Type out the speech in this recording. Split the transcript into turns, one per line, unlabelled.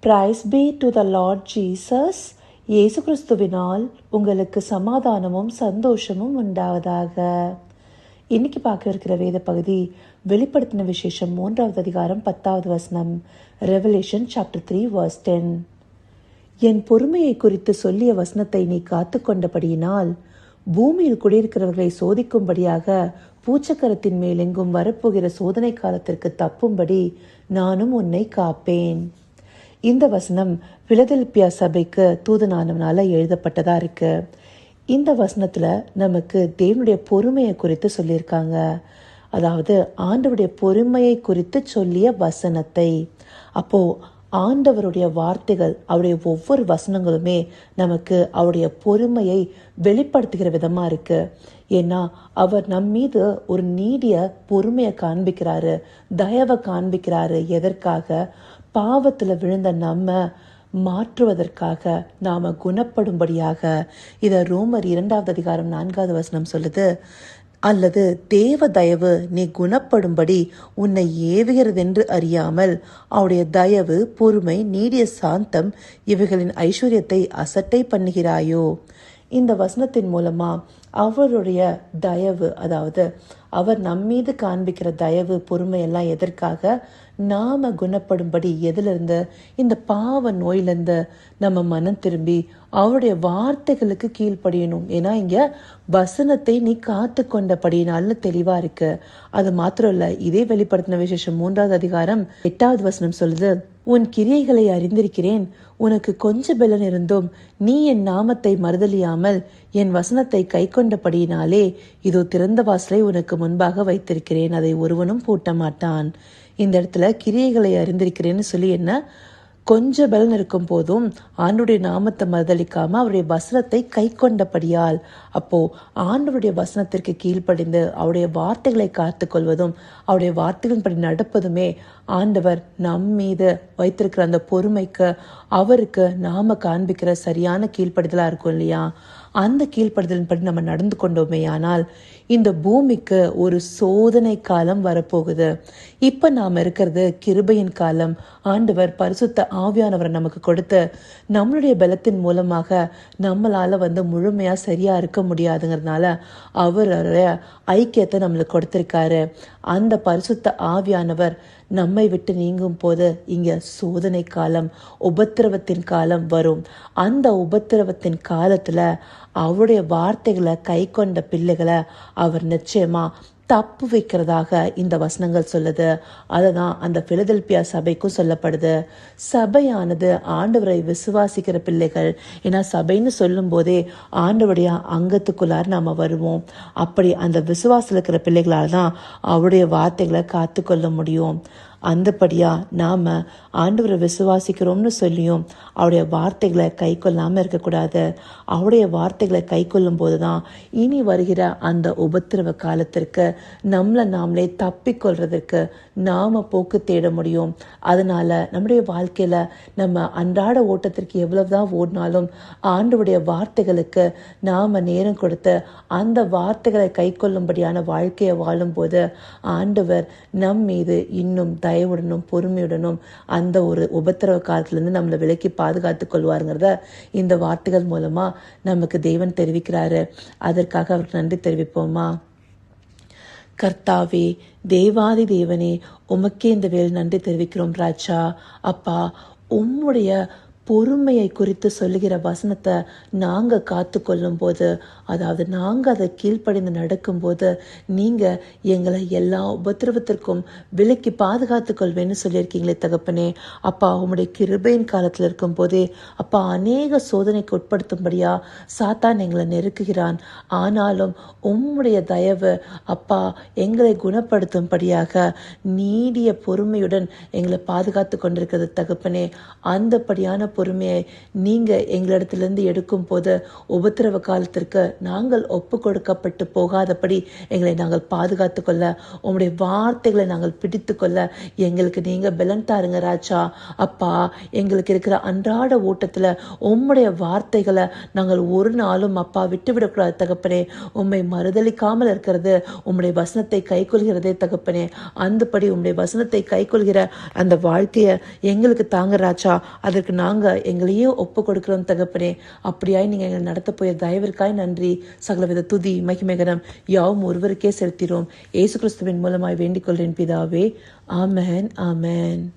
Price B to the Lord Jesus. இயேசு கிறிஸ்துவினால் உங்களுக்கு சமாதானமும் சந்தோஷமும் உண்டாவதாக. இன்னைக்கு பார்க்க இருக்கிற வேத பகுதி வெளிப்படுத்தின விசேஷம் 3வது அதிகாரம் 10வது வசனம். Revelation chapter 3 verse 10. என் பொறுமையை குறித்து சொல்லிய வசனத்தை நீ காத்து கொண்டபடியினால் பூமியில் குடியிருக்கிறவர்களை சோதிக்கும்படியாக பூச்சக்கரத்தின் மேல் எங்கும் வரப்போகிற சோதனை காலத்திற்கு தப்பும்படி நானும் உன்னை காப்பேன். இந்த வசனம் பிலதெல்பியா சபைக்கு தூதனானவனால எழுதப்பட்டதா இருக்கு. இந்த வசனத்துல நமக்கு தேவனுடைய பொறுமையை குறித்து சொல்லியிருக்காங்க. அதாவது ஆண்டவருடைய பொறுமையை குறித்து சொல்லிய வசனத்தை. அப்போ ஆண்டவருடைய வார்த்தைகள், அவருடைய ஒவ்வொரு வசனங்களுமே நமக்கு அவருடைய பொறுமையை வெளிப்படுத்துகிற விதமா இருக்கு. ஏன்னா அவர் நம் மீது ஒரு நீடிய பொறுமையை காண்பிக்கிறாரு, தயவை காண்பிக்கிறாரு. எதற்காக? பாவத்துல விழுந்த நம்ம மாற்றுவதற்காக, நாம குணப்படும்படியாக. இத ரோமர் 2வது அதிகாரம் 4வது வசனம் சொல்லுது. அல்லது தேவ தயவு நீ குணப்படும்படி உன்னை ஏவுகிறதென்று அறியாமல் அவருடைய தயவு, பொறுமை, நீடிய சாந்தம் இவைகளின் ஐஸ்வர்யத்தை அசட்டை பண்ணுகிறாயோ. இந்த வசனத்தின் மூலமா அவருடைய தயவு, அதாவது அவர் நம்மீது காண்பிக்கிற தயவு, பொறுமை எல்லாம் எதற்காக? நாம குணப்படும்படி. எதிலிருந்து? இந்த பாவ நோயிலிருந்து நம்ம மனம் திரும்பி அவருடைய வார்த்தைகளுக்கு கீழ்ப்படியணும். ஏன்னா இங்க வசனத்தை நீ காத்து கொண்டபடினால்னு தெளிவா இருக்கு. அது மாத்திரம் இல்ல, இதே வெளிப்படுத்தின விசேஷம் 3வது அதிகாரம் 8வது வசனம் சொல்லுது, உன் கிரியைகளை அறிந்திருக்கிறேன், உனக்கு கொஞ்ச பலன் இருந்தும் நீ என் நாமத்தை மறுதலியாமல் என் வசனத்தை கை கொண்டபடியினாலே இதோ திறந்த வாசலை உனக்கு முன்பாக வைத்திருக்கிறேன், அதை ஒருவனும் பூட்ட மாட்டான். இந்த இடத்துல கிரியைகளை அறிந்திருக்கிறேன்னு சொல்லி என்ன? கொஞ்ச பலன் இருக்கும் போதும் ஆண்டவருடைய நாமத்தை மறுதலிக்காம அவருடைய வசனத்தை கை கொண்டபடியால். அப்போ ஆண்டவருடைய வசனத்திற்கு கீழ்ப்படிந்து அவருடைய வார்த்தைகளை காத்து கொள்வதும் அவருடைய வார்த்தைகளின்படி நடப்பதுமே ஆண்டவர் நம் மீது வைத்திருக்கிற அந்த பொறுமைக்கு, அவருக்கு நாம காண்பிக்கிற சரியான கீழ்ப்படிதலா இருக்கும் இல்லையா? அந்த கீழ்ப்படுதலின்படி நம்ம நடந்து கொண்டோமே ஆனால் இந்த பூமிக்கு ஒரு சோதனை காலம் வரப்போகுது. இப்ப நாம இருக்கிறது கிருபையின் காலம். ஆண்டவர் பரிசுத்த ஆவியானவரை நமக்கு கொடுத்து நம்மளுடைய பலத்தின் மூலமாக நம்மளால முழுமையா சரியா இருக்க முடியாதுங்கிறதுனால அவருடைய ஐக்கியத்தை நம்மளுக்கு கொடுத்திருக்காரு. அந்த பரிசுத்த ஆவியானவர் நம்மை விட்டு நீங்கும் போது இங்க சோதனை காலம், உபத்திரவத்தின் காலம் வரும். அந்த உபத்திரவத்தின் காலத்துல அவருடைய வார்த்தைகளை கை கொண்ட பிள்ளைகளை அவர் நிச்சயமா தப்பு வைக்கிறதாக இந்த வசனங்கள் சொல்லுது. அதுதான் அந்த பிலதெல்பியா சபைக்கும் சொல்லப்படுது. சபையானது ஆண்டவரை விசுவாசிக்கிற பிள்ளைகள். ஏன்னா சபைன்னு சொல்லும் போதே ஆண்டவருடைய அங்கத்துக்குள்ளார் நாம வருவோம். அப்படி அந்த விசுவாசத்தில் இருக்கிற பிள்ளைகளால் தான் அவருடைய வார்த்தைகளை காத்து கொள்ள முடியும். அந்தபடியா நாம ஆண்டவரை விசுவாசிக்கிறோம்னு சொல்லியும் அவருடைய வார்த்தைகளை கை கொள்ளாம இருக்கக்கூடாது. அவருடைய வார்த்தைகளை கை கொள்ளும் போதுதான் இனி வருகிற அந்த உபத்திரவ காலத்திற்கு நாமளே தப்பிக்கொள்றதுக்கு நாம போக்கு தேட முடியும். அதனால நம்முடைய வாழ்க்கையில நம்ம அன்றாட ஓட்டத்திற்கு எவ்வளவுதான் ஓடினாலும் ஆண்டவருடைய வார்த்தைகளுக்கு நாம நேரம் கொடுத்து அந்த வார்த்தைகளை கை கொள்ளும்படியான வாழ்க்கையை வாழும் போது ஆண்டவர் நம் மீது இன்னும் தயவுடனும் பொறுமையுடனும் அந்த ஒரு உபத்திரவ காலத்திலிருந்து நம்மளை விலக்கி பாதுகாத்துக் கொள்வாருங்கிறத இந்த வார்த்தைகள் மூலமா நமக்கு தேவன் தெரிவிக்கிறாரு. அதற்காக அவருக்கு நன்றி தெரிவிப்போமா? கர்த்தாவே, தேவாதி தேவனே, உமக்கே இந்த வேலை நன்றி தெரிவிக்கிறோம் ராஜா. அப்பா, உம்முடைய பொறுமையை குறித்து சொல்லுகிற வசனத்தை நாங்கள் காத்து கொள்ளும் போது, அதாவது நாங்கள் அதை கீழ்ப்படிந்து நடக்கும்போது நீங்க எங்களை எல்லா உபத்திரவத்திற்கும் விலக்கி பாதுகாத்து கொள்வேன்னு சொல்லியிருக்கீங்களே தகப்பனே. அப்பா, உம்முடைய கிருபையின் காலத்தில் இருக்கும் போதே அப்பா அநேக சோதனைக்கு உட்படுத்தும்படியா சாத்தான் எங்களை நெருக்குகிறான். ஆனாலும் உம்முடைய தயவு அப்பா எங்களை குணப்படுத்தும்படியாக நீடிய பொறுமையுடன் எங்களை பாதுகாத்து கொண்டிருக்கிறது தகப்பனே. அந்தபடியான பொறுமையை நீங்கள் எங்களிடத்திலிருந்து எடுக்கும் போது உபத்திரவ காலத்திற்கு நாங்கள் ஒப்பு கொடுக்கப்பட்டு போகாதபடி எங்களை நாங்கள் பாதுகாத்து கொள்ள, உங்களுடைய வார்த்தைகளை நாங்கள் பிடித்து கொள்ள எங்களுக்கு நீங்கள் பலன் தாருங்க ராஜா. அப்பா, எங்களுக்கு இருக்கிற அன்றாட ஓட்டத்தில் உம்முடைய வார்த்தைகளை நாங்கள் ஒரு நாளும் அப்பா விட்டுவிடக்கூடாது தகப்பனே. உம்மை மறுதளிக்காமல் இருக்கிறது உம்முடைய வசனத்தை கை கொள்கிறதே தகப்பனே. அந்தபடி உம்முடைய வசனத்தை கை கொள்கிற அந்த வாழ்க்கையை எங்களுக்கு தாங்க ராஜா. அதற்கு நாங்கள் எங்களையே ஒப்பு கொடுக்கிறோம் தகப்பனே. அப்படியாய் நீங்கள் எங்களை நடத்த போய தயவிற்காய் நன்றி. சகலவித துதி மகிமைகனம் யாவும் ஒருவருக்கே செலுத்தினோம். இயேசு கிறிஸ்துவின் மூலமாய் வேண்டிக் கொள்கிறேன் பிதாவே. ஆமென், ஆமென்.